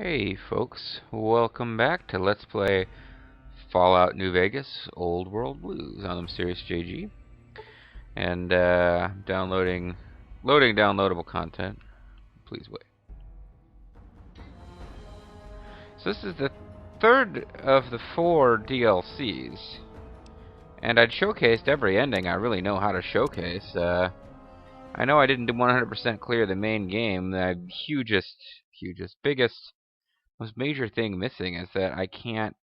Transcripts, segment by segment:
Hey folks, welcome back to Let's Play Fallout New Vegas Old World Blues. I'm Mysterious JG, and loading downloadable content. Please wait. So this is the third of the 4 DLCs, and I'd showcased every ending I really know how to showcase. I know I didn't do 100% clear the main game. The biggest, most major thing missing is that I can't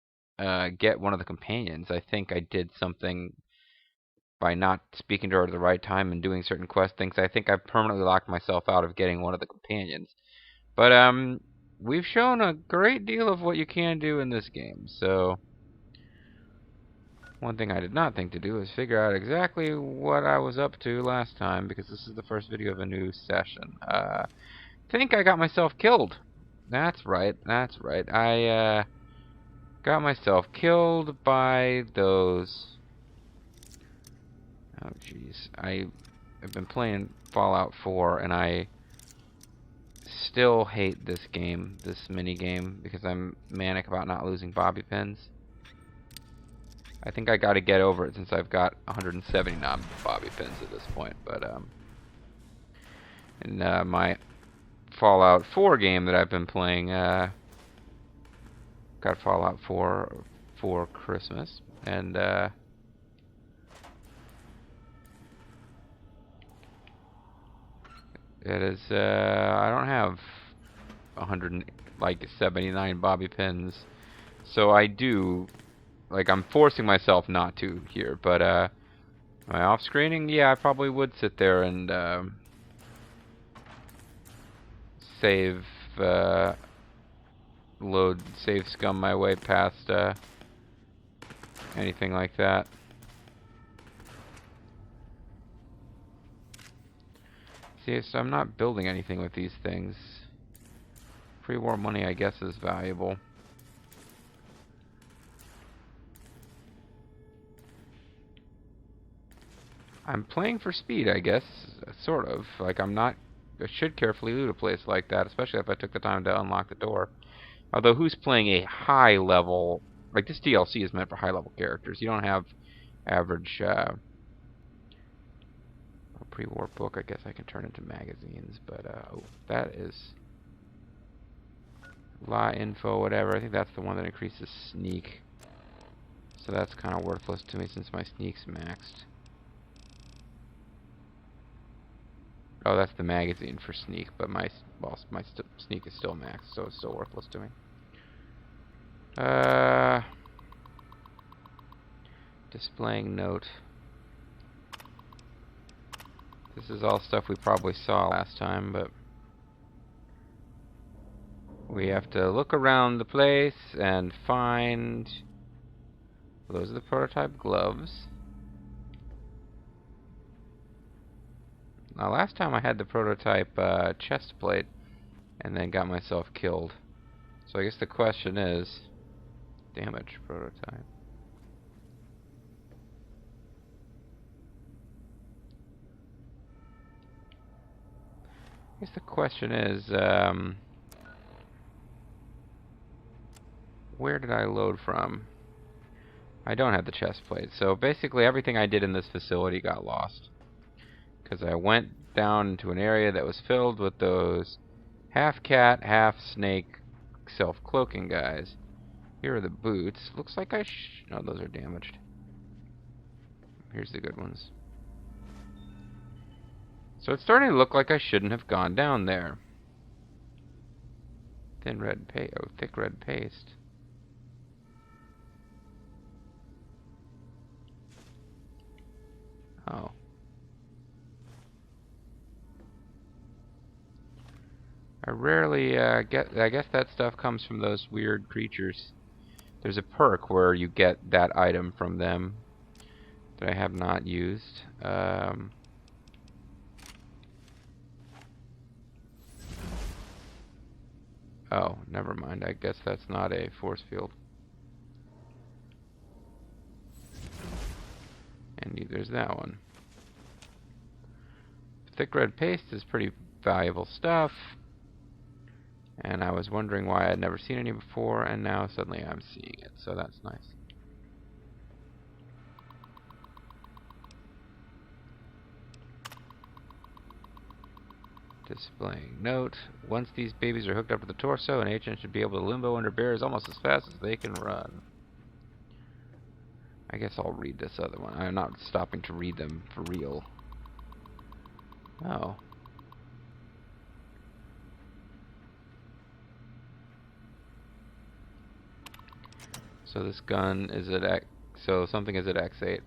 get one of the companions. I think I did something by not speaking to her at the right time and doing certain quest things. I think I permanently locked myself out of getting one of the companions. But we've shown a great deal of what you can do in this game. So one thing I did not think to do is figure out exactly what I was up to last time, because this is the first video of a new session. Think I got myself killed. That's right. I got myself killed by those. Oh jeez. I've been playing Fallout 4 and I still hate this game, this mini game, because I'm manic about not losing bobby pins. I think I gotta get over it since I've got 179 bobby pins at this point, but in my Fallout 4 game that I've been playing, got Fallout 4 for Christmas, and it is, I don't have 179 bobby pins, so I do, I'm forcing myself not to here, but my off-screening, yeah, I probably would sit there and save, save scum my way past anything like that. See, so I'm not building anything with these things. Pre-war money, I guess, is valuable. I'm playing for speed, I guess, sort of. I should carefully loot a place like that, especially if I took the time to unlock the door. Although, who's playing a high level, this DLC is meant for high level characters. You don't have average, a pre-war book, I guess I can turn into magazines, but, oh, that is law info, whatever. I think that's the one that increases sneak. So that's kind of worthless to me since my sneak's maxed. Oh, that's the magazine for sneak, but my sneak is still maxed, so it's still worthless to me. Displaying note. This is all stuff we probably saw last time, but we have to look around the place and find. Those are the prototype gloves. Now, last time I had the prototype chest plate and then got myself killed. So I guess the question is, damage prototype. I guess the question is, where did I load from? I don't have the chest plate, so basically everything I did in this facility got lost. Because I went down into an area that was filled with those half cat, half snake, self-cloaking guys. Here are the boots. Looks like no, those are damaged. Here's the good ones. So it's starting to look like I shouldn't have gone down there. Thick red paste. Oh. I rarely I guess that stuff comes from those weird creatures. There's a perk where you get that item from them that I have not used. Oh, never mind. I guess that's not a force field. And there's that one. Thick red paste is pretty valuable stuff. And I was wondering why I'd never seen any before, and now suddenly I'm seeing it, so that's nice. Displaying note. Once these babies are hooked up to the torso, an agent should be able to limbo under bears almost as fast as they can run. I guess I'll read this other one. I'm not stopping to read them for real. Oh. So this gun is at X. So something is at X8.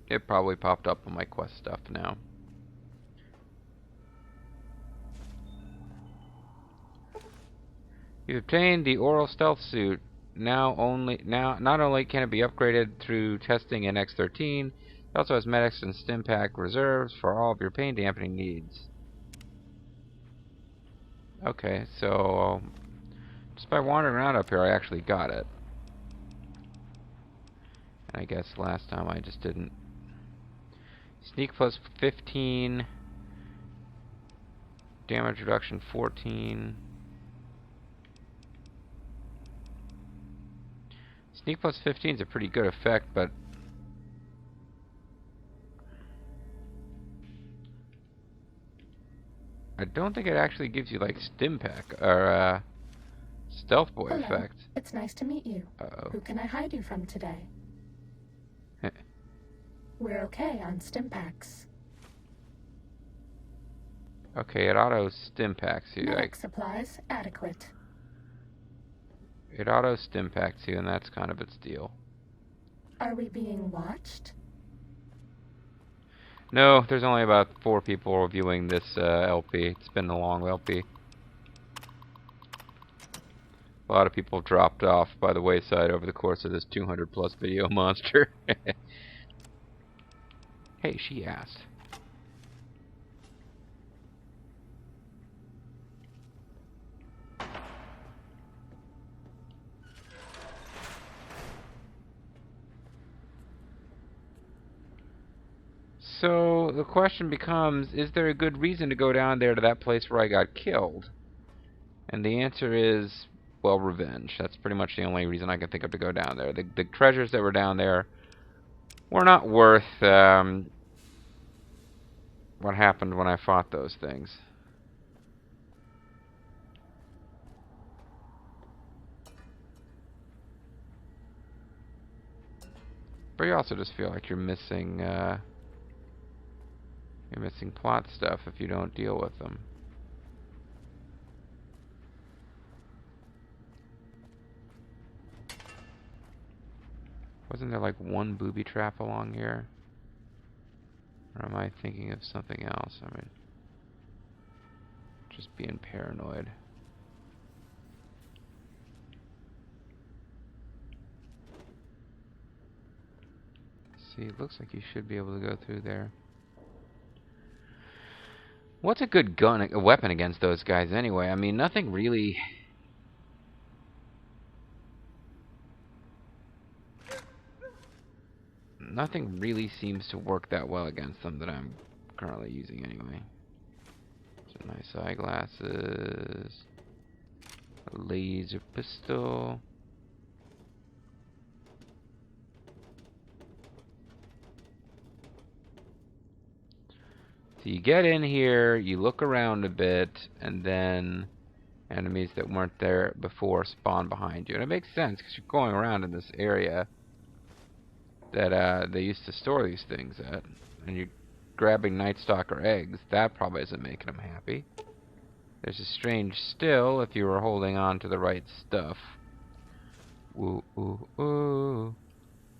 It probably popped up on my quest stuff now. You've obtained the Oral Stealth Suit. Not only can it be upgraded through testing in X13, it also has medics and Stimpak reserves for all of your pain dampening needs. Okay, so just by wandering around up here, I actually got it. And I guess last time I just didn't. Sneak plus 15. Damage reduction 14. Sneak plus 15 is a pretty good effect, but I don't think it actually gives you like Stimpak or Stealth Boy Hello. effect. It's nice to meet you. Uh-oh. Who can I hide you from today? We're okay on Stimpaks. Okay, it auto Stimpaks you. Medic supplies adequate. It auto Stimpaks you, and that's kind of its deal. Are we being watched? No, there's only about 4 people reviewing this LP. It's been a long LP. A lot of people dropped off by the wayside over the course of this 200 plus video monster. Hey, she asked. So the question becomes, is there a good reason to go down there to that place where I got killed? And the answer is, well, revenge. That's pretty much the only reason I can think of to go down there. The treasures that were down there were not worth what happened when I fought those things. But you also just feel like you're missing plot stuff if you don't deal with them. Wasn't there like one booby trap along here? Or am I thinking of something else? I mean, just being paranoid. See, it looks like you should be able to go through there. What's a good gun, a weapon against those guys anyway? I mean, nothing really. Nothing really seems to work that well against them that I'm currently using anyway. Some nice eyeglasses. A laser pistol. So you get in here, you look around a bit, and then enemies that weren't there before spawn behind you. And it makes sense, because you're going around in this area that they used to store these things at. And you're grabbing Night Stalker eggs. That probably isn't making them happy. There's a strange still if you were holding on to the right stuff. Ooh, ooh, ooh.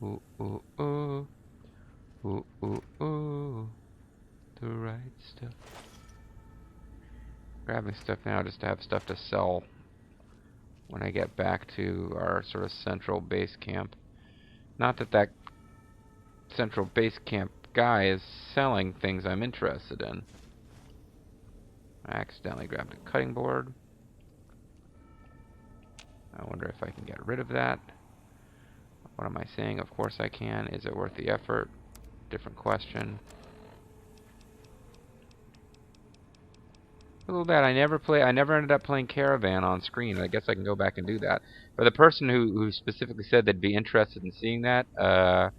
Ooh, ooh, ooh. Ooh, ooh, ooh. The right stuff. Grabbing stuff now just to have stuff to sell when I get back to our sort of central base camp. Not that that central base camp guy is selling things I'm interested in. I accidentally grabbed a cutting board. I wonder if I can get rid of that. What am I saying? Of course I can. Is it worth the effort? Different question. A little bad. I never ended up playing Caravan on screen. I guess I can go back and do that. But the person who specifically said they'd be interested in seeing that, have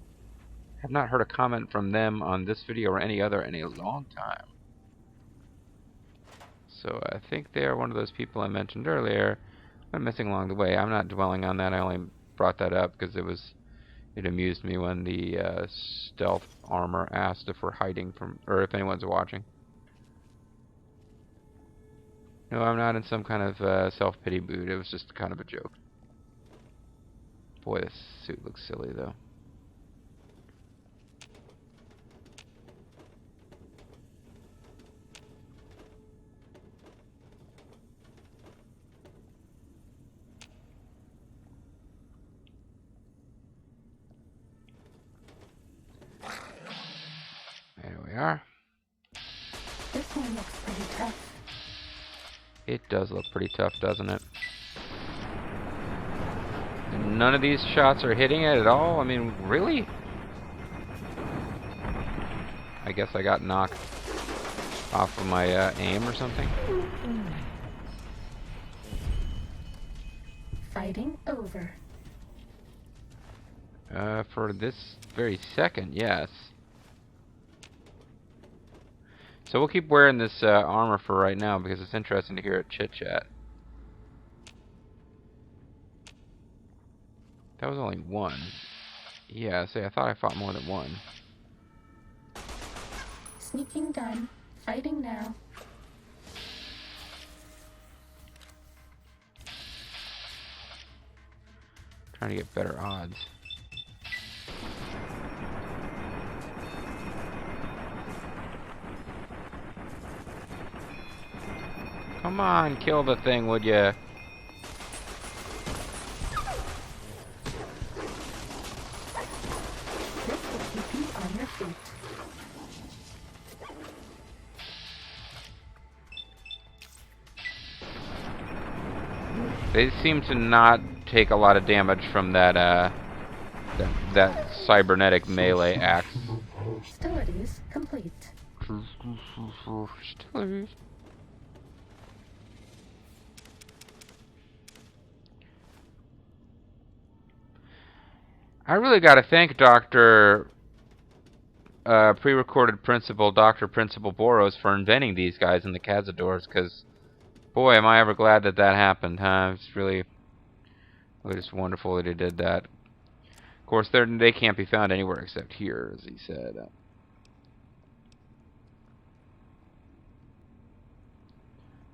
not heard a comment from them on this video or any other in a long time. So I think they are one of those people I mentioned earlier. I'm missing along the way. I'm not dwelling on that. I only brought that up because it amused me when the stealth armor asked if we're hiding from, or if anyone's watching. No, I'm not in some kind of self-pity mood. It was just kind of a joke. Boy, this suit looks silly, though. There we are. This one looks pretty tough. It does look pretty tough, doesn't it? And none of these shots are hitting it at all? I mean, really? I guess I got knocked off of my aim or something. Fighting over. For this very second, yes. So we'll keep wearing this armor for right now because it's interesting to hear it chit-chat. That was only one. Yeah, see, I thought I fought more than one. Sneaking done. Fighting now. Trying to get better odds. Come on, kill the thing, would ya? This will keep you on your feet. They seem to not take a lot of damage from that that cybernetic melee axe. Hostilities complete. Hostilities. I really got to thank Dr. Pre-recorded Principal, Dr. Principal Boros for inventing these guys in the Cazadors, because, boy, am I ever glad that that happened, huh? It's really just wonderful that he did that. Of course, they can't be found anywhere except here, as he said.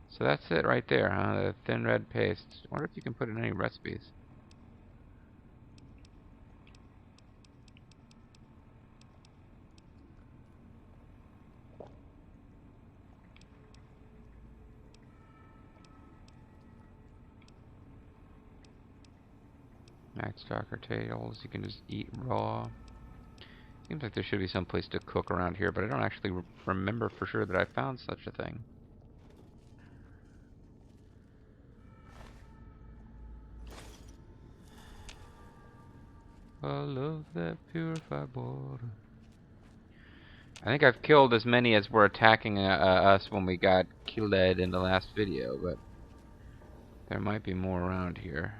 So that's it right there, huh? The thin red paste. I wonder if you can put in any recipes. Max Stalker tails, you can just eat raw. Seems like there should be some place to cook around here, but I don't actually remember for sure that I found such a thing. I love that purified water. I think I've killed as many as were attacking us when we got killed in the last video, but there might be more around here.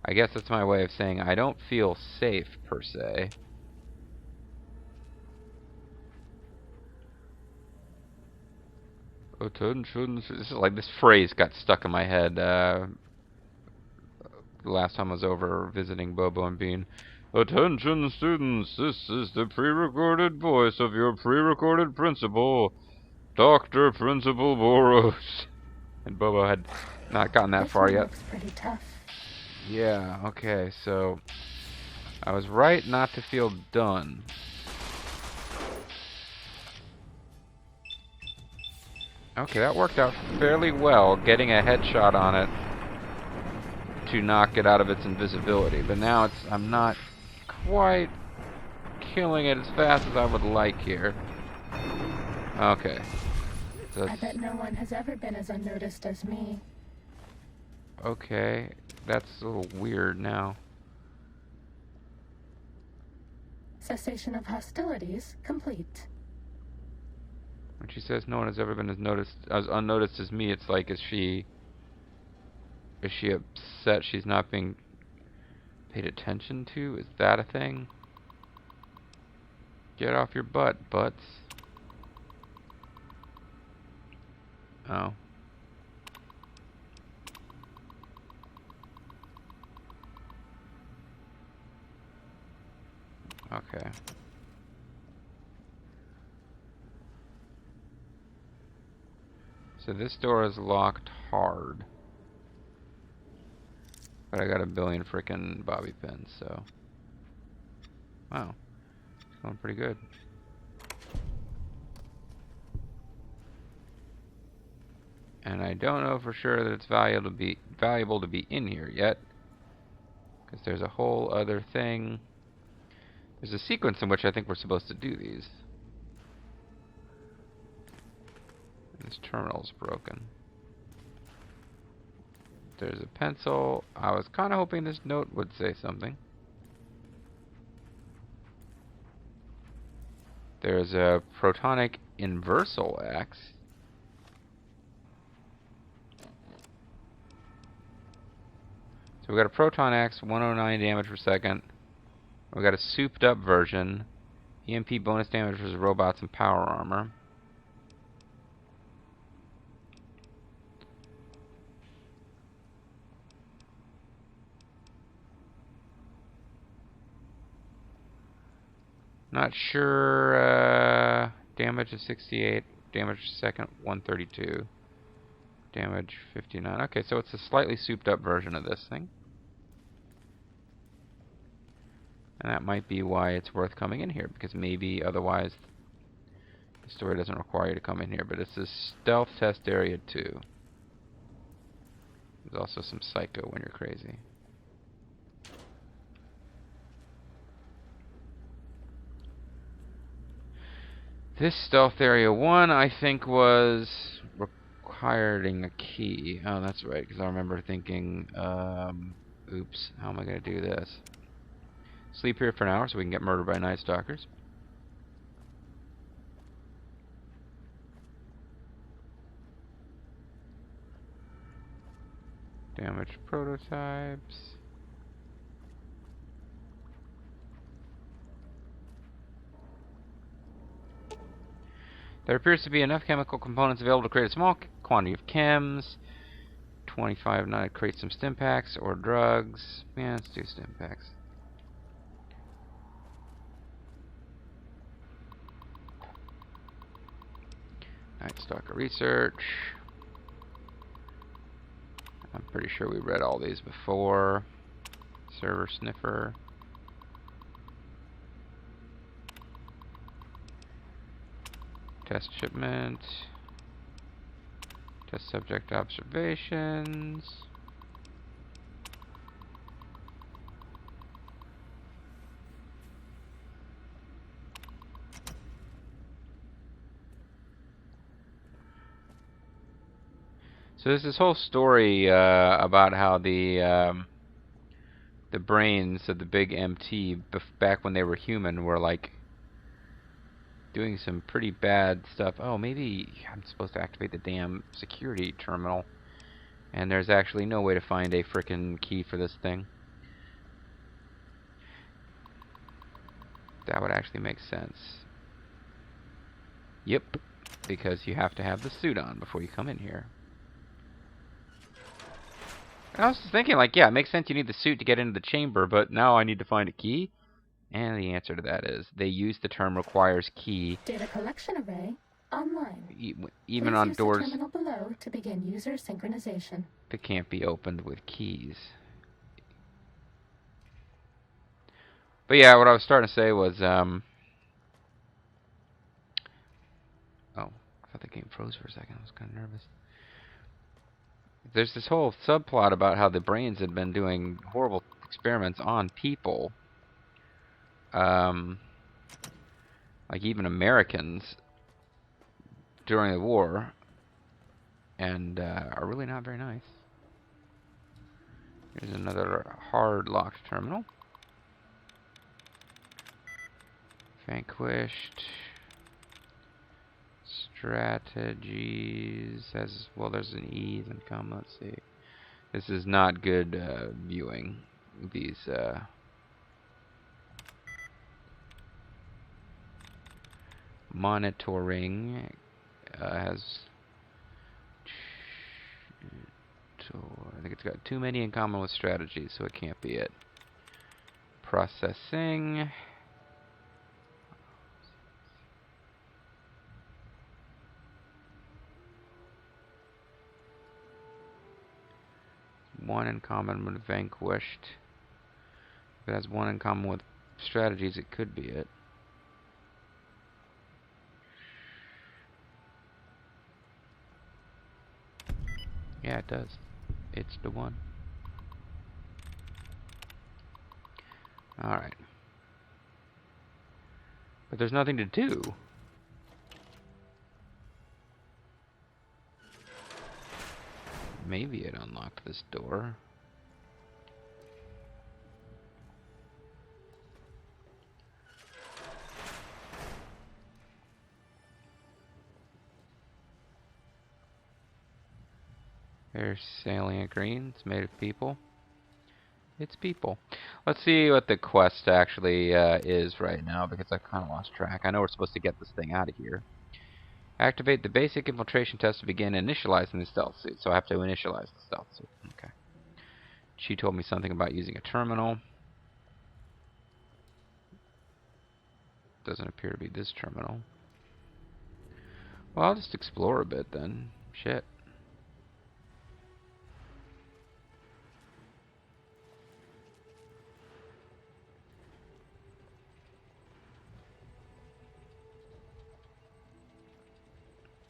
I guess that's my way of saying I don't feel safe, per se. Attention. This is like this phrase got stuck in my head the last time I was over visiting Bobo and Bean. Attention, students. This is the pre-recorded voice of your pre-recorded principal, Dr. Principal Boros. And Bobo had not gotten that far yet. Looks pretty tough. Yeah, okay, so I was right not to feel done. Okay, that worked out fairly well, getting a headshot on it to knock it out of its invisibility. But now I'm not quite killing it as fast as I would like here. Okay. I bet no one has ever been as unnoticed as me. Okay, that's a little weird now. Cessation of hostilities complete. When she says no one has ever been as unnoticed as me, it's like, is she upset she's not being paid attention to? Is that a thing? Get off your butt, butts. Oh. Okay. So this door is locked hard. But I got a billion frickin' bobby pins, so. Wow. It's going pretty good. And I don't know for sure that it's valuable to be in here yet. Because there's a whole other thing. There's a sequence in which I think we're supposed to do these. This terminal's broken. There's a pencil. I was kind of hoping this note would say something. There's a protonic inversal axe. So we got a proton axe, 109 damage per second. We got a souped up version. EMP bonus damage for robots and power armor. Not sure. Damage is 68. Damage per second 132. Damage 59. Okay, so it's a slightly souped up version of this thing. And that might be why it's worth coming in here, because maybe otherwise the story doesn't require you to come in here. But it's a stealth test area 2. There's also some psycho when you're crazy. This stealth area 1, I think, was requiring a key. Oh, that's right, because I remember thinking, oops, how am I going to do this? Sleep here for an hour so we can get murdered by Night Stalkers. Damaged prototypes. There appears to be enough chemical components available to create a small quantity of chems. 25 not create some stim packs or drugs. Yeah, let's do stim packs. Night Stalker research. I'm pretty sure we read all these before. Server sniffer. Test shipment. Test subject observations. So there's this whole story about how the brains of the big MT back when they were human were like doing some pretty bad stuff. Oh, maybe I'm supposed to activate the damn security terminal. And there's actually no way to find a frickin' key for this thing. That would actually make sense. Yep, because you have to have the suit on before you come in here. I was thinking, like, yeah, it makes sense you need the suit to get into the chamber, but now I need to find a key? And the answer to that is, they use the term requires key. Data collection array online. Even Please on use doors the terminal below to begin user synchronization. that can't be opened with keys. But yeah, what I was starting to say was, oh, I thought the game froze for a second. I was kind of nervous. There's this whole subplot about how the brains had been doing horrible experiments on people. Like even Americans during the war, and are really not very nice. Here's another hard locked terminal. Vanquished. Strategies. As well, there's an E and come. Let's see. This is not good viewing. These. Monitoring has. I think it's got too many in common with strategies, so it can't be it. Processing. One in common with Vanquished. If it has one in common with strategies, it could be it. Yeah, it does. It's the one. Alright. But there's nothing to do. Maybe it unlocked this door. There's salient green. It's made of people. It's people. Let's see what the quest actually is right now, because I kind of lost track. I know we're supposed to get this thing out of here. Activate the basic infiltration test to begin initializing the stealth suit. So I have to initialize the stealth suit. Okay. She told me something about using a terminal. Doesn't appear to be this terminal. Well, I'll just explore a bit then. Shit.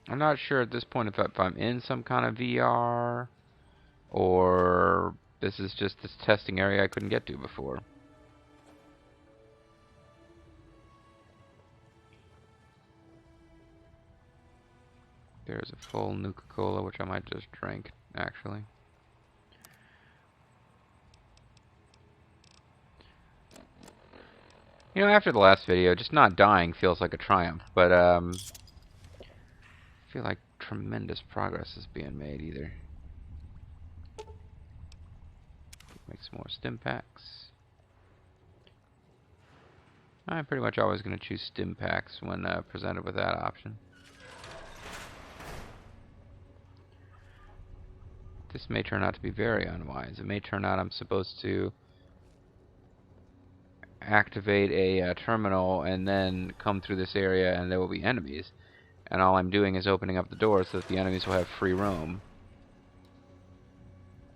I'm not sure at this point if I'm in some kind of VR or this is just this testing area I couldn't get to before. There's a full Nuka-Cola, which I might just drink, actually. You know, after the last video, just not dying feels like a triumph, but I feel like tremendous progress is being made either. Make some more stim packs. I'm pretty much always going to choose stim packs when presented with that option. This may turn out to be very unwise. It may turn out I'm supposed to activate a terminal and then come through this area and there will be enemies. And all I'm doing is opening up the door so that the enemies will have free roam.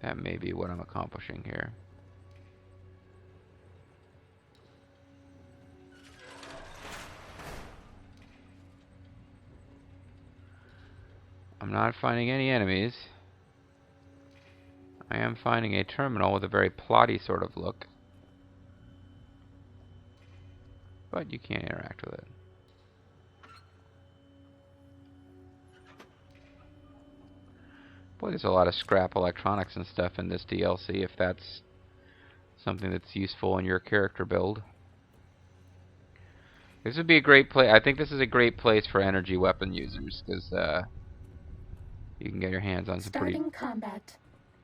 That may be what I'm accomplishing here. I'm not finding any enemies. I am finding a terminal with a very plotty sort of look. But you can't interact with it. Boy, there's a lot of scrap electronics and stuff in this DLC, if that's something that's useful in your character build. This would be a great place. I think this is a great place for energy weapon users, because you can get your hands on some pretty... Starting combat.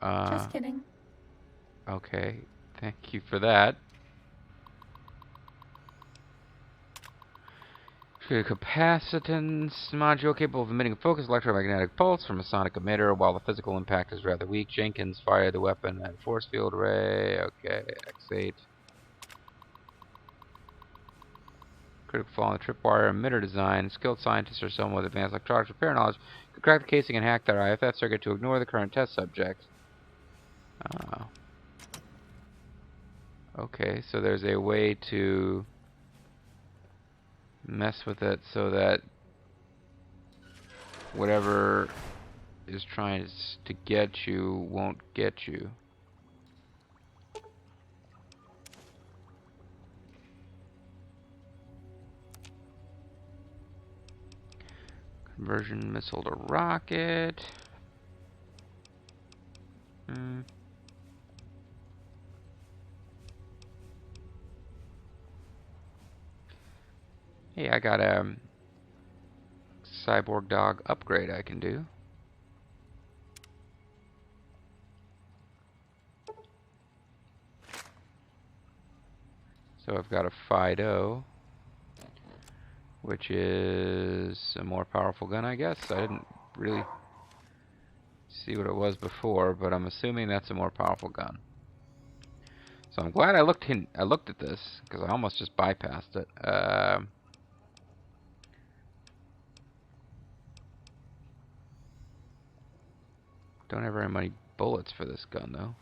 Just kidding. Okay, thank you for that. Capacitance module capable of emitting a focused electromagnetic pulse from a sonic emitter while the physical impact is rather weak. Jenkins fired the weapon at force field array. Okay, X8. Critical flaw in the tripwire emitter design. Skilled scientists or someone with advanced electronics repair knowledge could crack the casing and hack their IFF circuit to ignore the current test subject. Okay, so there's a way to mess with it so that whatever is trying to get you won't get you. Conversion missile to rocket. Hey, I got a cyborg dog upgrade I can do. So I've got a Fido, which is a more powerful gun, I guess. I didn't really see what it was before, but I'm assuming that's a more powerful gun. So I'm glad I looked at this, because I almost just bypassed it. Don't have very many bullets for this gun, though.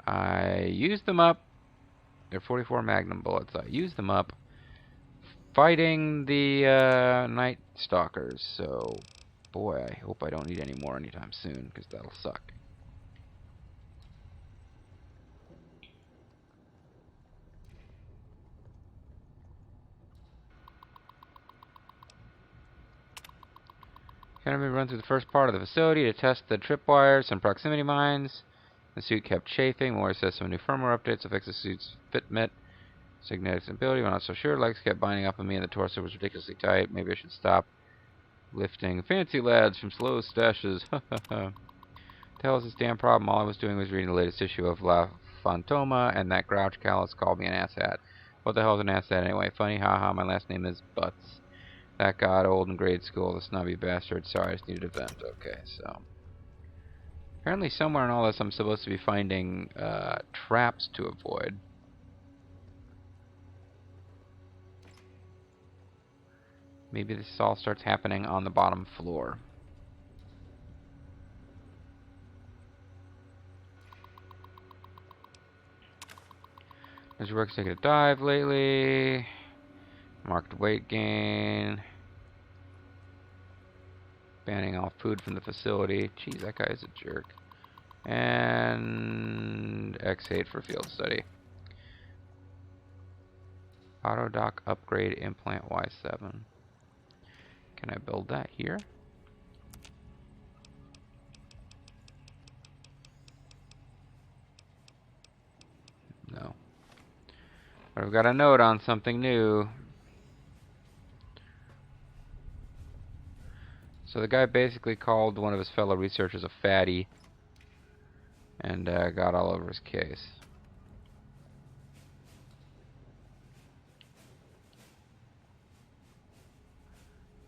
I used them up. They're 44 Magnum bullets. I used them up fighting the Night Stalkers. So, boy, I hope I don't need any more anytime soon, because that'll suck. Enemy run through the first part of the facility to test the tripwires and proximity mines. The suit kept chafing. Mori says some new firmware updates will fix the suit's fitment. Magnetic stability, we're not so sure. Legs kept binding up on me and the torso was ridiculously tight. Maybe I should stop lifting. Fancy lads from slow stashes. The hell is this damn problem? All I was doing was reading the latest issue of La Fantoma, and that grouch callous called me an asshat. What the hell is an asshat anyway? Funny, haha, my last name is Butts. That got old in grade school, the snobby bastard. Sorry, I just needed a vent. Okay, so. Apparently somewhere in all this I'm supposed to be finding traps to avoid. Maybe this all starts happening on the bottom floor. Has your work taken a dive lately? Marked weight gain. Banning all food from the facility. Jeez, that guy is a jerk. And X8 for field study. Auto dock upgrade implant Y7. Can I build that here? No. But I've got a note on something new. So the guy basically called one of his fellow researchers a fatty and got all over his case.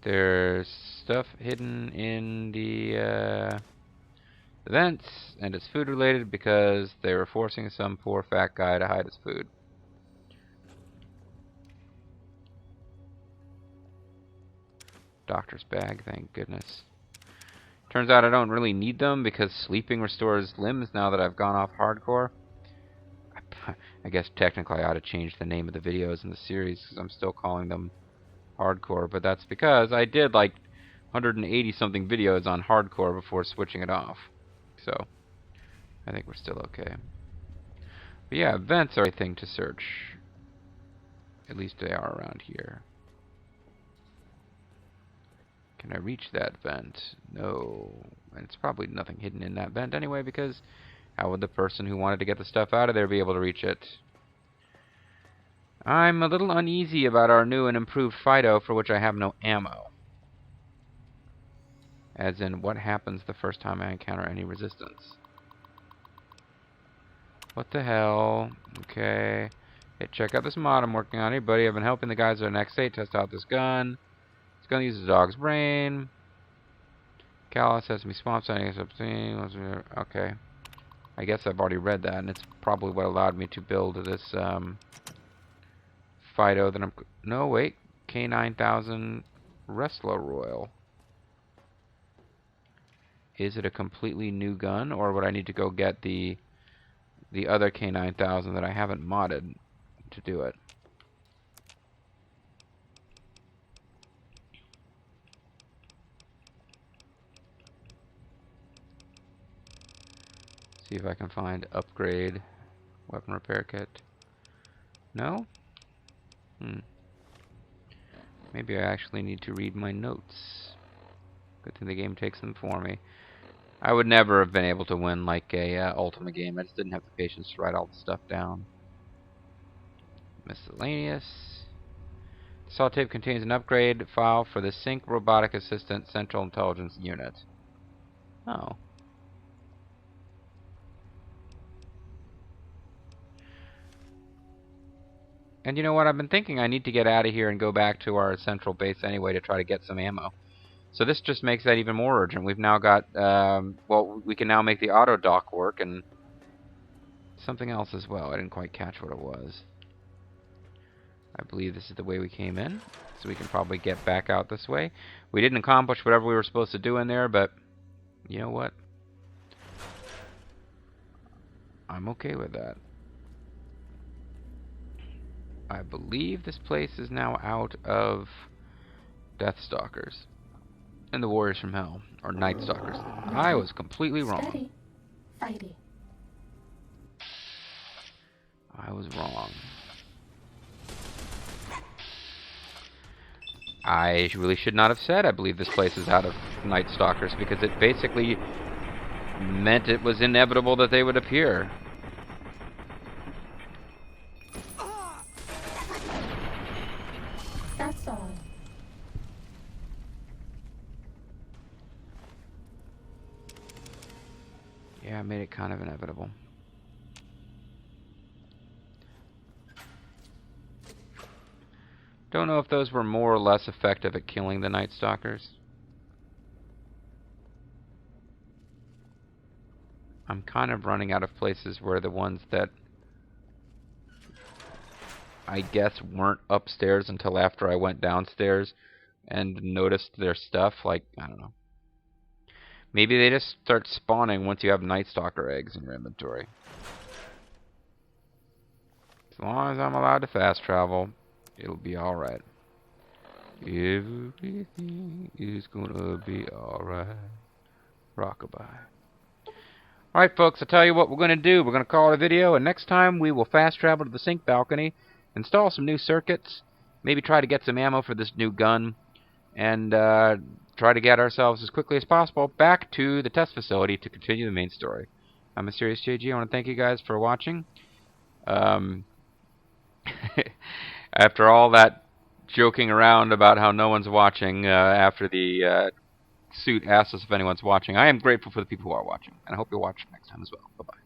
There's stuff hidden in the vents, and it's food related because they were forcing some poor fat guy to hide his food. Doctor's bag, thank goodness. Turns out I don't really need them because sleeping restores limbs now that I've gone off hardcore. I guess technically I ought to change the name of the videos in the series because I'm still calling them hardcore, but that's because I did like 180 something videos on hardcore before switching it off. So I think we're still okay. But yeah, vents are a thing to search. At least they are around here. Can I reach that vent? No. And it's probably nothing hidden in that vent anyway, because how would the person who wanted to get the stuff out of there be able to reach it? I'm a little uneasy about our new and improved Fido, for which I have no ammo. As in, what happens the first time I encounter any resistance? What the hell? Okay. Hey, check out this mod I'm working on. Hey, buddy, I've been helping the guys at X8 test out this gun. This gun uses a dog's brain. Callous has me swamp signing something. Okay. I guess I've already read that, and it's probably what allowed me to build this Fido that I'm... No, wait. K9000 Wrestler Royal. Is it a completely new gun, or would I need to go get the other K9000 that I haven't modded to do it? See if I can find upgrade weapon repair kit. No? Maybe I actually need to read my notes. Good thing the game takes them for me. I would never have been able to win like a Ultima game. I just didn't have the patience to write all the stuff down. Miscellaneous. Saw tape contains an upgrade file for the Sync Robotic Assistant Central Intelligence Unit. Oh. And you know what? I've been thinking I need to get out of here and go back to our central base anyway to try to get some ammo. So this just makes that even more urgent. We've now got, well, we can now make the auto dock work and something else as well. I didn't quite catch what it was. I believe this is the way we came in, so we can probably get back out this way. We didn't accomplish whatever we were supposed to do in there, but you know what? I'm okay with that. I believe this place is now out of Deathstalkers and the Warriors from Hell, or Night Stalkers. I was completely wrong. Steady. Fighty. I was wrong. I really should not have said I believe this place is out of Night Stalkers, because it basically meant it was inevitable that they would appear. That's all. Yeah, I made it kind of inevitable. Don't know if those were more or less effective at killing the Night Stalkers. I'm kind of running out of places where the ones that I guess weren't upstairs until after I went downstairs and noticed their stuff. Like, I don't know. Maybe they just start spawning once you have Night Stalker eggs in your inventory. As long as I'm allowed to fast travel, it'll be alright. Everything is gonna be alright. Rockabye. Alright folks, I'll tell you what we're gonna do. We're gonna call it a video, and next time we will fast travel to the Sync balcony, install some new circuits, maybe try to get some ammo for this new gun, and try to get ourselves as quickly as possible back to the test facility to continue the main story. I'm Mysterious JG. I want to thank you guys for watching. After all that joking around about how no one's watching, after the suit asked us if anyone's watching, I am grateful for the people who are watching, and I hope you'll watch next time as well. Bye-bye.